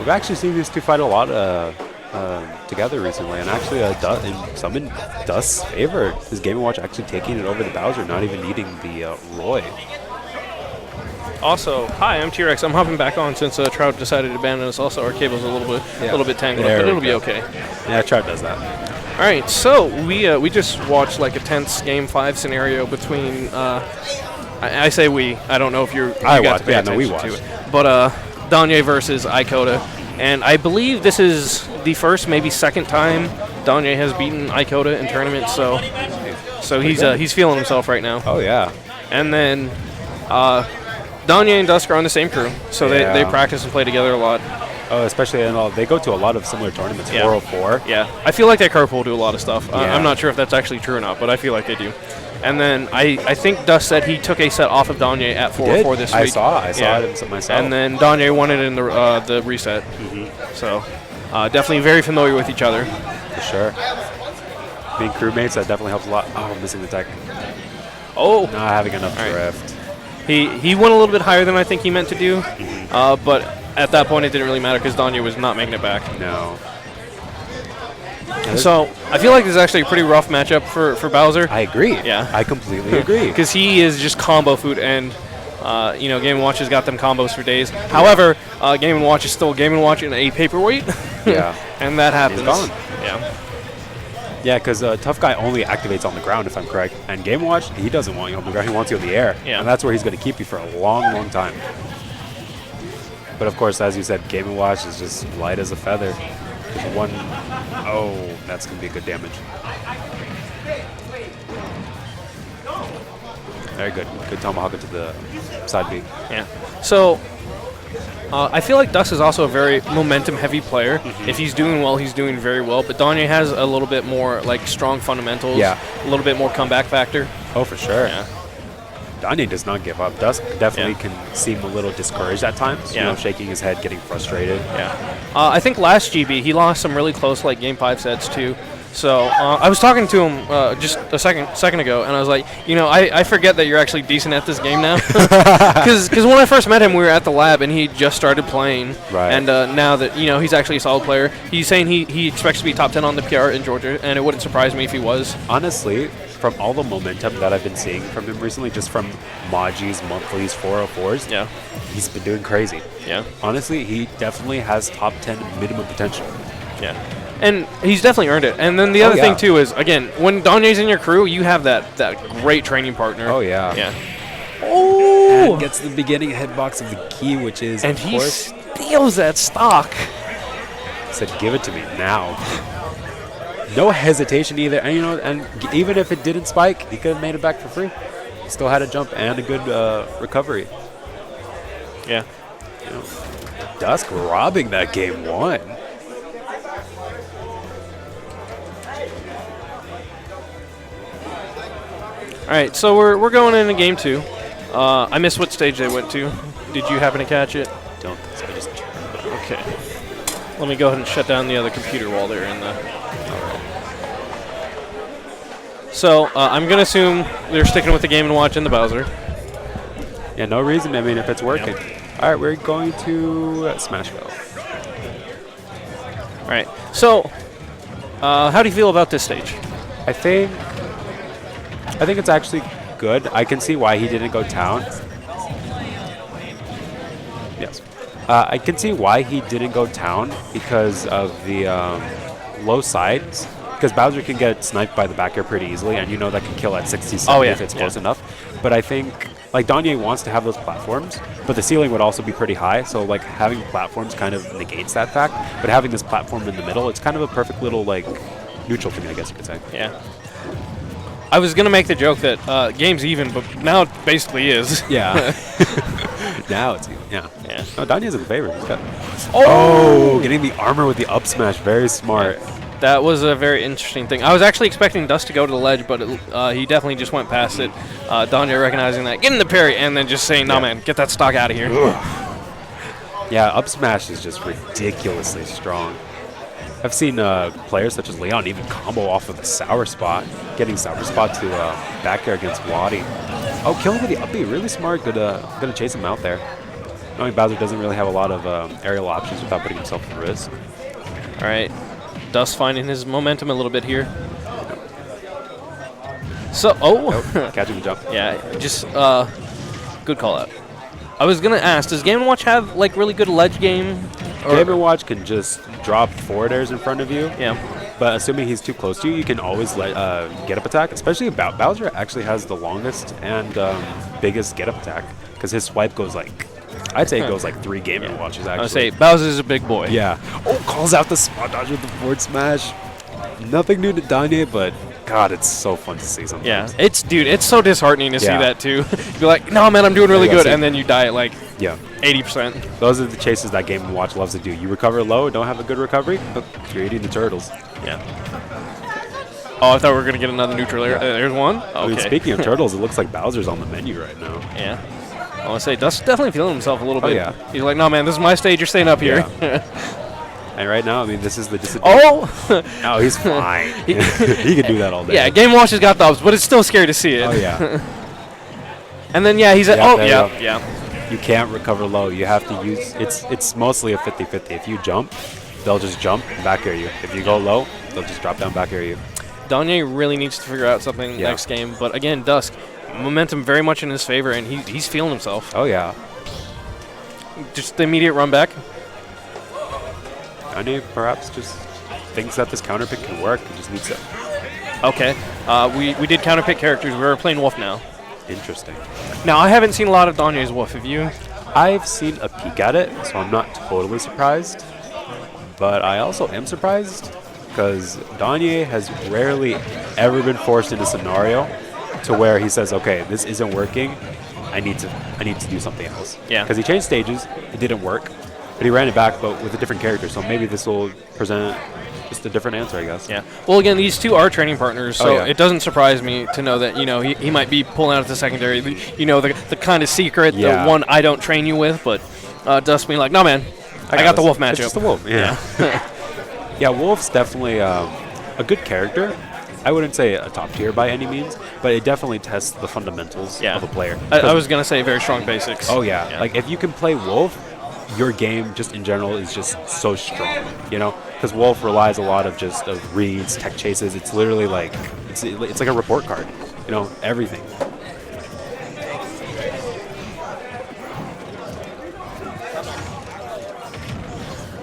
We've actually seen these two fight a lot together recently, and actually in some in Dusk's favor. His Game & Watch actually taking it over the Bowser, not even needing the Roy. Also, hi, I'm T-Rex. I'm hopping back on since Trout decided to abandon us. Also, our cable's a little bit tangled up, but it'll be okay. Yeah, Trout does that. All right, so we just watched like a tense Game 5 scenario between. I say we. I don't know if you got to pay attention to it. But Danye versus Ikoda, and I believe this is the first, maybe second time Danye has beaten Ikoda in tournaments. So he's feeling himself right now. Oh yeah. And then Danye and Dusk are on the same crew, so they practice and play together a lot. Oh, especially they go to a lot of similar tournaments. 404. Yeah, I feel like they carpool do a lot of stuff. Yeah. I'm not sure if that's actually true or not, but I feel like they do. And then I think Dusk said he took a set off of Danye at 404 this week. I saw it myself. And then Danye won it in the reset. So definitely very familiar with each other. For sure. Being crewmates, that definitely helps a lot. Oh, I'm missing the tech. Oh. Not having enough drift. He went a little bit higher than I think he meant to do, but at that point it didn't really matter because Danye was not making it back. No. So I feel like this is actually a pretty rough matchup for Bowser. I agree. Yeah. I completely agree. Because he is just combo food, and Game & Watch has got them combos for days. However, Game & Watch is still Game & Watch in a paperweight. Yeah. And that happens. He's gone. Yeah. Yeah, because Tough Guy only activates on the ground, if I'm correct. And Game & Watch, he doesn't want you on the ground. He wants you in the air. Yeah. And that's where he's going to keep you for a long, long time. But, of course, as you said, Game & Watch is just light as a feather. There's one... Oh, that's going to be good damage. Very good. Good tomahawk to the side B. Yeah. So... I feel like Dusk is also a very momentum-heavy player. If he's doing well, he's doing very well. But Danye has a little bit more like strong fundamentals. Yeah. A little bit more comeback factor. Oh, for sure. Yeah. Danye does not give up. Dusk definitely can seem a little discouraged at times. Yeah. You know, shaking his head, getting frustrated. Yeah. I think last GB he lost some really close like Game 5 sets too. So I was talking to him just a second ago, and I was like, I forget that you're actually decent at this game now. Because when I first met him, we were at the lab, and he just started playing. Right. And now that he's actually a solid player, he's saying he expects to be top 10 on the PR in Georgia, and it wouldn't surprise me if he was. Honestly, from all the momentum that I've been seeing from him recently, just from Maji's monthlies, 404s, yeah, he's been doing crazy. Yeah. Honestly, he definitely has top 10 minimum potential. Yeah. And he's definitely earned it. And then the other thing, too, is, again, when Danye's in your crew, you have that great training partner. Oh, yeah. Yeah. Oh! And gets the beginning hitbox of the key, which is, and he steals that stock. Said, give it to me now. No hesitation either. And, and even if it didn't spike, he could have made it back for free. He still had a jump and a good recovery. Yeah. Dusk robbing that game 1. All right, so we're going into game 2. I missed what stage they went to. Did you happen to catch it? Don't think so. I just turned it on. Okay. Let me go ahead and shut down the other computer while they're in the... So I'm going to assume they're sticking with the Game & Watch and the Bowser. Yeah, no reason. I mean, if it's working. All right, we're going to Smashville. All right. So how do you feel about this stage? I think it's actually good. I can see why he didn't go town. Yes. I can see why he didn't go town because of the low sides. Because Bowser can get sniped by the back air pretty easily, and that can kill at 60-70 if it's close enough. But I think, Danye wants to have those platforms, but the ceiling would also be pretty high, so, having platforms kind of negates that fact. But having this platform in the middle, it's kind of a perfect little, neutral thing, I guess you could say. Yeah. I was going to make the joke that game's even, but now it basically is. Yeah. Now it's even, yeah. No, Danye's in favor. He's got getting the armor with the up smash. Very smart. That was a very interesting thing. I was actually expecting Dusk to go to the ledge, but he definitely just went past it. Danye recognizing that, getting the parry, and then just saying, "No, man, get that stock out of here." Yeah, up smash is just ridiculously strong. I've seen players such as Leon even combo off of the sour spot, getting sour spot to back air against Waddy. Oh, kill him with the up B, really smart. Gonna chase him out there. knowing Bowser doesn't really have a lot of aerial options without putting himself at risk. All right. Dusk finding his momentum a little bit here. So, catching the jump. Yeah, just good call out. I was gonna ask, does Game & Watch have like really good ledge game? Game & Watch can just drop forward airs in front of you. Yeah. But assuming he's too close to you, you can always get up attack. Especially Bowser actually has the longest and biggest get up attack because his swipe goes like, I'd say it goes like 3 Game & Watches actually. I would say Bowser's a big boy. Yeah. Oh, calls out the spot dodge with the forward smash. Nothing new to Danye, but God, it's so fun to see something. Yeah, it's so disheartening to see that too. You're like, no man, I'm doing really good, and then you die at like 80%. Those are the chases that Game & Watch loves to do. You recover low, don't have a good recovery, but you're eating the turtles. Yeah. Oh, I thought we were gonna get another neutral air. There's one. Okay. I mean, speaking of turtles, it looks like Bowser's on the menu right now. Yeah. I want to say Dusk's definitely feeling himself a little bit. Yeah. He's like, no man, this is my stage. You're staying up here. Yeah. And right now, I mean, this is the disadvantage. Oh! No, he's fine. He can do that all day. Yeah, Game & Watch has got the ups, but it's still scary to see it. Oh, yeah. And then, he's at... Yeah. You can't recover low. You have to use... It's mostly a 50-50. If you jump, they'll just jump and back air you. If you go low, they'll just drop down back air you. Danye really needs to figure out something next game. But again, Dusk, momentum very much in his favor, and he's feeling himself. Oh, yeah. Just the immediate run back. Danye perhaps just thinks that this counter pick can work. He just needs to... Okay. We did counter pick characters. We're playing Wolf now. Interesting. Now, I haven't seen a lot of Danye's Wolf. Have you? I've seen a peek at it, so I'm not totally surprised. But I also am surprised because Danye has rarely ever been forced in a scenario to where he says, okay, this isn't working. I need to do something else. Yeah. Because he changed stages. It didn't work. But he ran it back, but with a different character. So maybe this will present just a different answer, I guess. Yeah. Well, again, these two are training partners, so it doesn't surprise me to know that he might be pulling out at the secondary. The kind of secret, the one I don't train you with. But Dusk being like, no man, I got the Wolf matchup. It's just the Wolf. Yeah. Yeah, Wolf's definitely a good character. I wouldn't say a top tier by any means, but it definitely tests the fundamentals of a player. I was gonna say very strong basics. Oh yeah. Like if you can play Wolf, your game just in general is just so strong, because Wolf relies a lot of reads, tech chases. It's literally like it's like a report card, everything.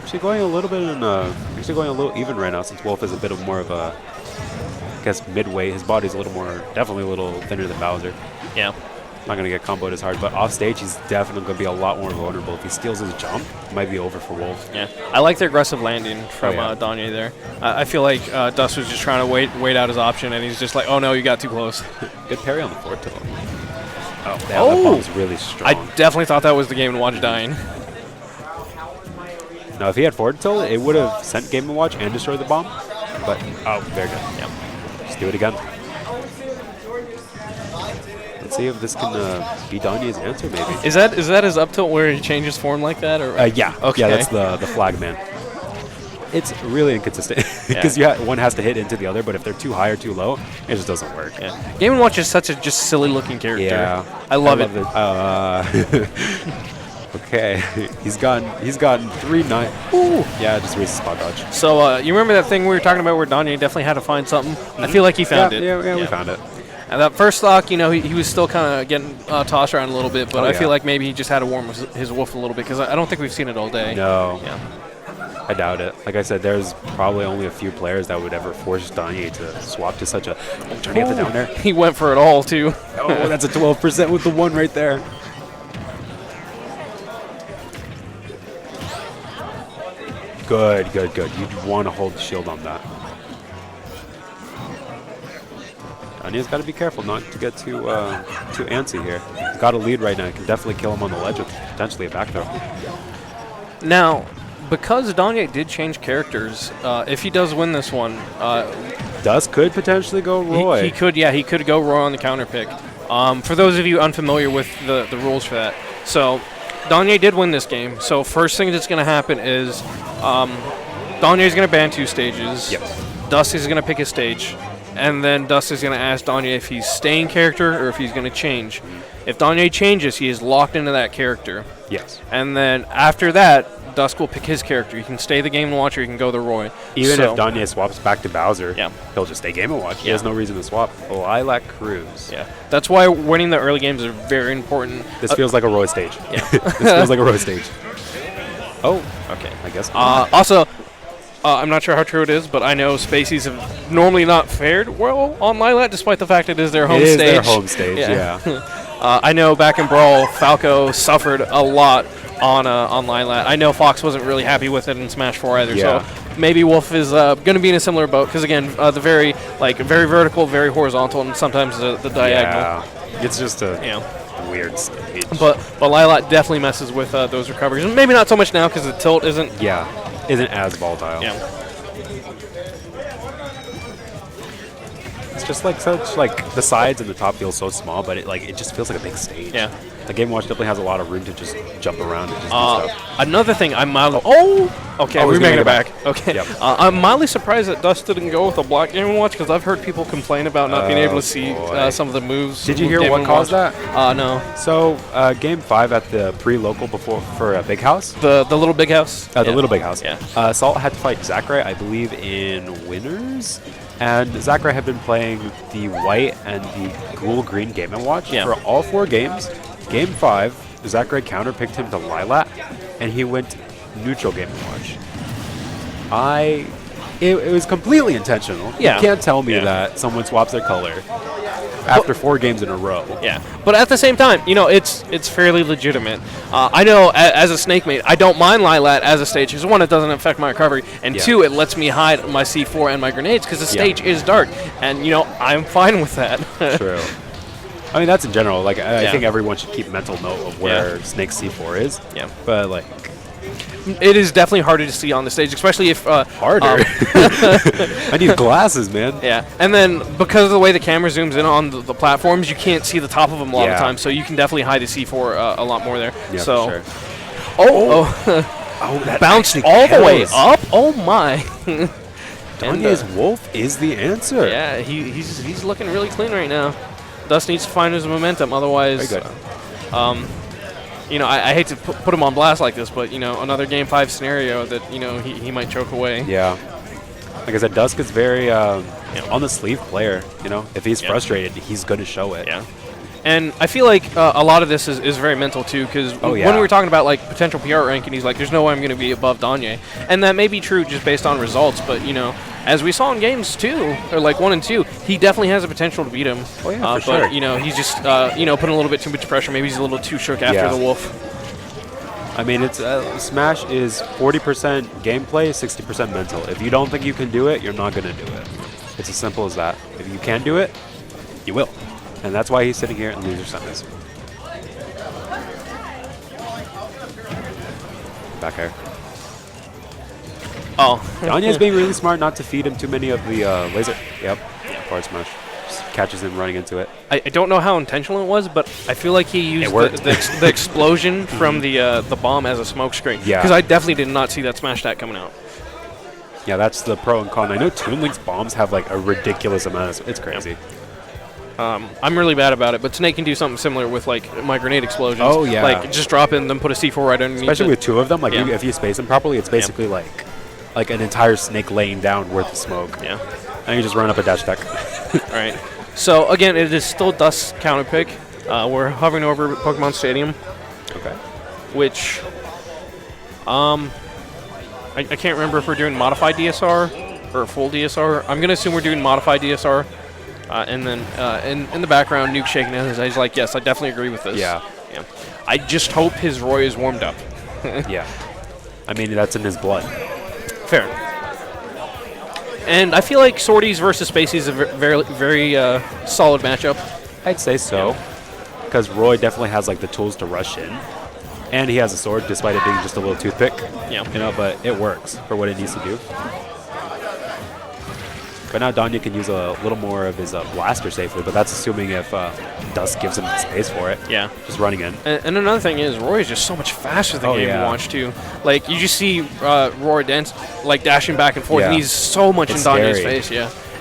Actually going a little even right now since Wolf is a bit of more of a, I guess, midweight. His body's definitely a little thinner than Bowser. Yeah. Not going to get comboed as hard, but off stage he's definitely going to be a lot more vulnerable. If he steals his jump, it might be over for Wolf. Yeah, I like the aggressive landing from Danye there. I feel like Dusk was just trying to wait out his option, and he's just like, oh no, you got too close. Good parry on the forward tilt. Oh, that bomb's really strong. I definitely thought that was the Game & Watch dying. Now, if he had forward tilt, it would have sent Game & Watch and destroyed the bomb. But, very good. Yeah. Just do it again. Let's see if this can be Danye's answer, maybe. Is that his up tilt where he changes form like that? Or yeah. Okay. Yeah, that's the flag man. It's really inconsistent because one has to hit into the other, but if they're too high or too low, it just doesn't work. Yeah. Game & Watch is such a just silly looking character. Yeah. I love it. Okay, he's gotten 3-9. Ooh. Yeah, just raises spot dodge. So you remember that thing we were talking about where Danye definitely had to find something? Mm-hmm. I feel like he found it. Yeah, we found it. And that first stock, he was still kind of getting tossed around a little bit, but I feel like maybe he just had to warm his Wolf a little bit because I don't think we've seen it all day. No. Yeah. I doubt it. Like I said, there's probably only a few players that would ever force Danye to swap to such a... Oh, turning up the down there. He went for it all, too. Oh, that's a 12% with the 1 right there. Good. You'd want to hold the shield on that. Danye's got to be careful not to get too antsy here. He's got a lead right now. He can definitely kill him on the ledge with potentially a back throw. Now, because Danye did change characters, if he does win this one... Dusk could potentially go Roy. He could go Roy on the counter pick. For those of you unfamiliar with the rules for that. So, Danye did win this game. So, first thing that's going to happen is Danye's going to ban 2 stages. Yep. Dusk is going to pick his stage. and then Dusk is going to ask Danye if he's staying character or if he's going to change. If Danye changes, he is locked into that character. Yes. And then after that, Dusk will pick his character. You can stay the Game & Watch or you can go the Roy. Even if Danye swaps back to Bowser, yeah, he'll just stay Game & Watch. He has no reason to swap. Lilac Cruz. Yeah. That's why winning the early games is very important. This feels like a Roy stage. Yeah. This feels like a Roy stage. Oh, okay. I guess. Also, I'm not sure how true it is, but I know Spaceys have normally not fared well on Lilac, despite the fact it is their home stage. It is their home stage, yeah. I know back in Brawl, Falco suffered a lot on Lilac. I know Fox wasn't really happy with it in Smash 4 either, so maybe Wolf is going to be in a similar boat, because again, the very vertical, very horizontal, and sometimes the diagonal. Yeah, it's just a weird stage. But Lilac definitely messes with those recoveries. Maybe not so much now because the tilt isn't as volatile. Yeah. It's just the sides and the top feel so small, but it just feels like a big stage. Yeah. The Game & Watch definitely has a lot of room to just jump around and just do stuff. Another thing, I'm mildly... Okay, we're making it back. Okay. Yep. I'm mildly surprised that Dusk didn't go with a black Game & Watch, because I've heard people complain about not being able to see some of the moves. Did you hear what caused that? No. So, Game 5 at the pre-local for Big House. The little Big House? The little Big House. Yeah. Salt had to fight Zachary, I believe, in Winners. And Zachary had been playing the white and the ghoul green Game & Watch for all 4 games. Game 5, Zachary counterpicked him to Lilac, and he went neutral Game & Watch. It was completely intentional. Yeah. You can't tell me that someone swaps their color after 4 games in a row. Yeah, but at the same time, it's fairly legitimate. I know as a Snake mate, I don't mind Lilac as a stage, because 1, it doesn't affect my recovery, and 2, it lets me hide my C4 and my grenades, because the stage is dark, and I'm fine with that. True. I mean, that's in general. I think everyone should keep mental note of where Snake's C4 is. Yeah. But it is definitely harder to see on the stage, especially if harder. I need glasses, man. Yeah, and then because of the way the camera zooms in on the platforms, you can't see the top of them a lot of the time, so you can definitely hide the C4 a lot more there. Yeah, so, for sure. That bounced all the way up. Oh my! Danye's Wolf is the answer. Yeah, he's looking really clean right now. Dusk needs to find his momentum, otherwise. Very good. I hate to put him on blast like this, but another Game 5 scenario that he might choke away. Yeah. Like I said, Dusk is very on the sleeve player. If he's frustrated, he's going to show it. Yeah. And I feel like a lot of this is very mental too, because when we were talking about potential PR ranking, he's like, "There's no way I'm going to be above Danye," and that may be true just based on results. But as we saw in games 2 or 1 and 2, he definitely has the potential to beat him. Oh yeah, for sure. But he's just putting a little bit too much pressure. Maybe he's a little too shook after the Wolf. I mean, it's Smash is 40% gameplay, 60% mental. If you don't think you can do it, you're not going to do it. It's as simple as that. If you can do it, you will. And that's why he's sitting here in loser semis. Back air. Oh. Danye's being really smart not to feed him too many of the laser. Yep. Forward smash. Just catches him running into it. I don't know how intentional it was, but I feel like he used the explosion from the bomb as a smoke screen. Yeah. Because I definitely did not see that smash attack coming out. Yeah, that's the pro and con. I know Toon Link's bombs have a ridiculous amount of... It's crazy. I'm really bad about it, but Snake can do something similar with my grenade explosions. Oh yeah, just drop it and then put a C4 right underneath. Especially with 2 of them, if you space them properly, it's basically like an entire Snake laying down worth of smoke. Yeah, and you just run up a dash attack. All right. So again, it is still Dusk counter pick. We're hovering over Pokemon Stadium. Okay. Which, I can't remember if we're doing modified DSR or full DSR. I'm gonna assume we're doing modified DSR. And then in the background, Nuke shaking his head. He's like, yes, I definitely agree with this. Yeah. I just hope his Roy is warmed up. Yeah. I mean, that's in his blood. Fair. And I feel like Swordies versus Spaceys is a very, very solid matchup. I'd say so. Because Roy definitely has the tools to rush in. And he has a sword, despite it being just a little toothpick. Yeah. But it works for what it needs to do. But now Danye can use a little more of his blaster safely, but that's assuming if Dusk gives him the space for it. Yeah. Just running in. And another thing is, Roy is just so much faster than Game & Watch, too. You just see Roy dashing back and forth, and he's so much in Danye's face,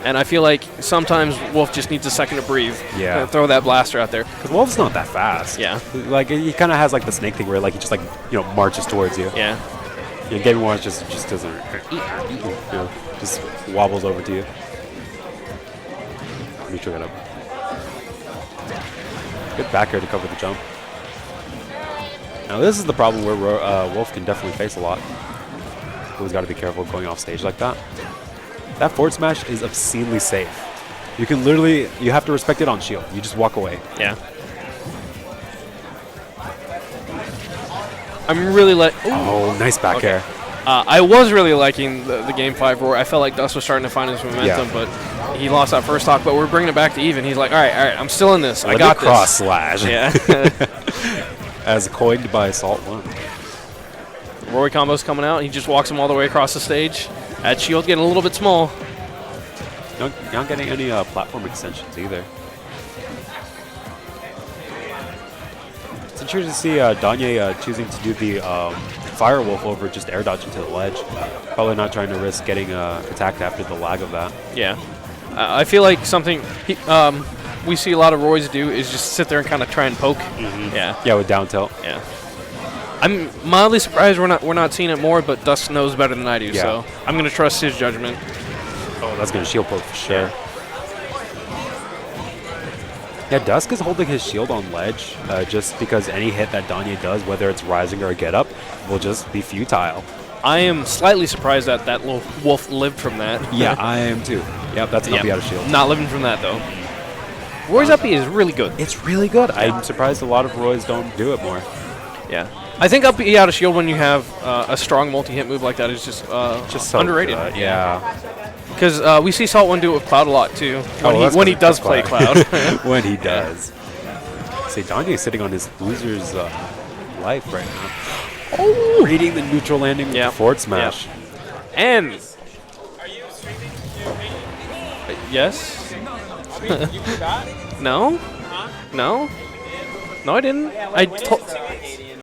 And I feel like sometimes Wolf just needs a second to breathe. Yeah. And throw that blaster out there. Because Wolf's not that fast. Yeah. Like, he kind of has, like, the snake thing where, like, he just, like, you know, marches towards you. Yeah. You know, Game & Watch just doesn't, you know, just wobbles over to you. Let me try that up. Good back air to cover the jump. Now, this is the problem where Wolf can definitely face a lot. Always got to be careful going off stage like that. That forward smash is obscenely safe. You can literally, you have to respect it on shield. You just walk away. Yeah. I'm really oh, nice back air. I was really liking the Game 5 roar. I felt like Dusk was starting to find his momentum, but he lost that first stock. But we're bringing it back to even. He's like, all right, I'm still in this. I got this. Cross slash. Yeah. As coined by Salt 1. Roy combo's coming out. He just walks him all the way across the stage. That shield getting a little bit small. Not getting any platform extensions either. It's interesting to see Danye choosing to do the Fire Wolf over just air dodging to the ledge. Probably not trying to risk getting attacked after the lag of that. Yeah. I feel like something we see a lot of Roys do is just sit there and kind of try and poke. Yeah. Yeah, with down tilt. Yeah. I'm mildly surprised we're not seeing it more, but Dusk knows better than I do, so I'm going to trust his judgment. Oh, that's going to shield poke for sure. Yeah, Dusk is holding his shield on ledge just because any hit that Danye does, whether it's rising or a get up, will just be futile. I am slightly surprised that that little Wolf lived from that. Yeah, I am too. Yep, that's an up B out of shield. Not living from that, though. Roy's up B is really good. It's really good. I'm surprised a lot of Roys don't do it more. Yeah. I think up B out of shield when you have a strong multi-hit move like that is just so underrated. Good. Yeah. Because we see Salt 1 do it with Cloud a lot, too, when he does play Cloud. When he does. See, Danye is sitting on his loser's life right now. Oh! Reading the neutral landing with the forward smash. And... yes? You forgot? No? No? No, I didn't.